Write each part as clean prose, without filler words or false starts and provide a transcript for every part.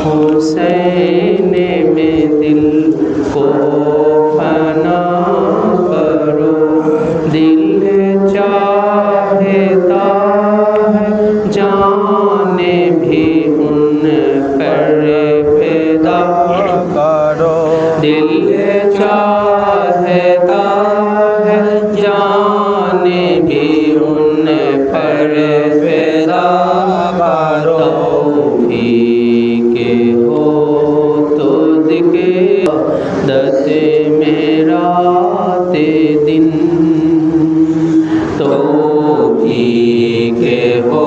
حسین میں دل کو فنا کرو، دل چاہتا ہے جانے بھی ان پر فدا کرو، دل چاہتا ہے جانے بھی ان پر فدا کرو، دت میرا دن تو کے ہو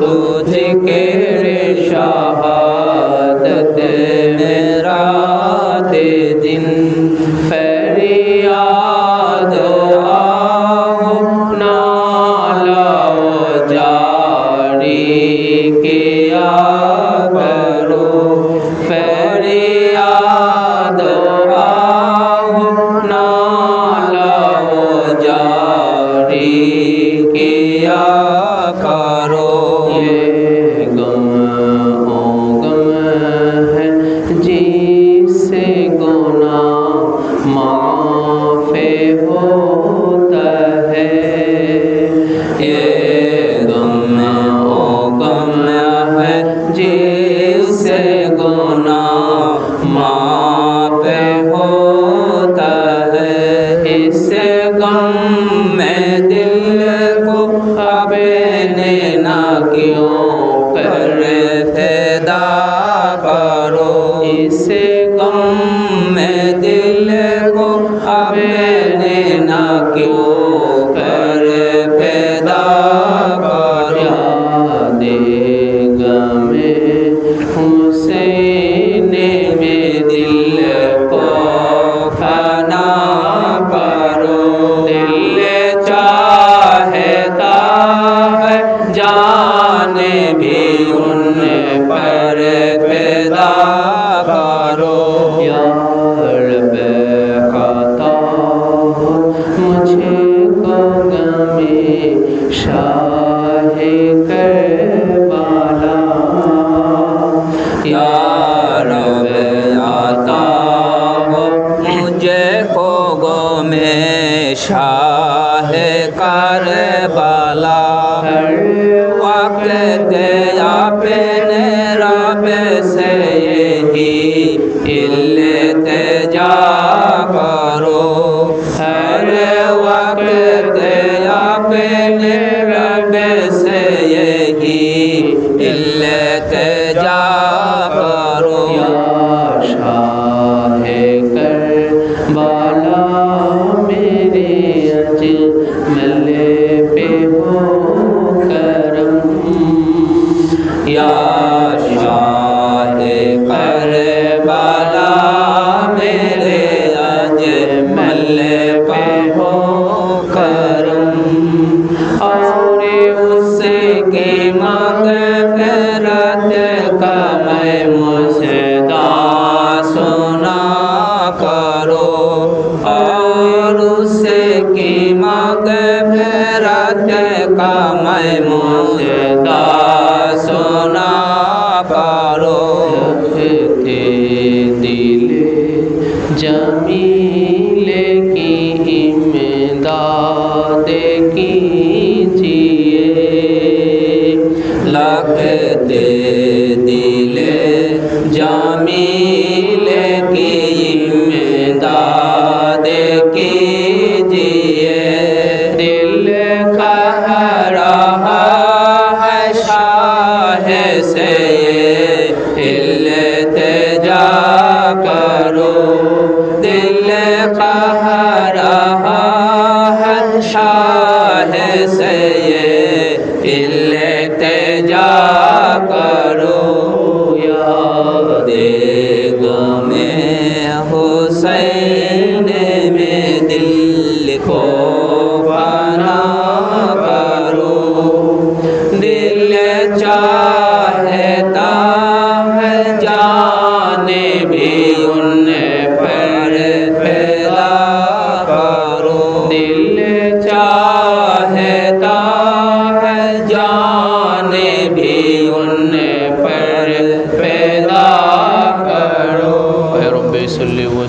تجھ کے شہادت میرا دن، فریاد آؤ نالا جاری کیا کرو، فریاد آؤ نالا جاری کیا کرو، یہ غم ہے جس سے گناہ معاف ہوتا ہے، یہ غم ہے جس سے گناہ معاف ہوتا ہے، اس غم میں دل کو اپنے نہ کیوں کر فدا کرو، اس غم میں دل کو اپنے نہ کیوں کر فدا کرو، یاد غم حسین میں دل کو فنا کرو، دل چاہتا ہے جانے بھی ان پر فدا کرو، یا رب عطا مجھے کو غم شاہ کربلا، یا رب عطا مجھے کو غم شاہ کربلا، ہر وقت اپنے رب سے یہی التجا کرو، ہر وقت اپنے رب سے یہی التجا کرو، یا شاہ کربلا میرے اجمل پہ ہو کرم، یا شاہ کربلا میرے اجمل پہ ہو کرم، اور اس کی مغفرت کا میں مژدہ سنا کرو، اور اس کی مغفرت کا میں مژدہ سنا کرو، دل جمیل کی امداد کیجیے، لگتے دل جمیل کی امداد کیجیے، دل کہہ رہا ہے شاہ سے التجا کرو، دل کہہ رہا ہے شاہ سے التجا کرو، یاد غم حسین میں دل کو فنا کرو، دل چاہتا صلی وسلم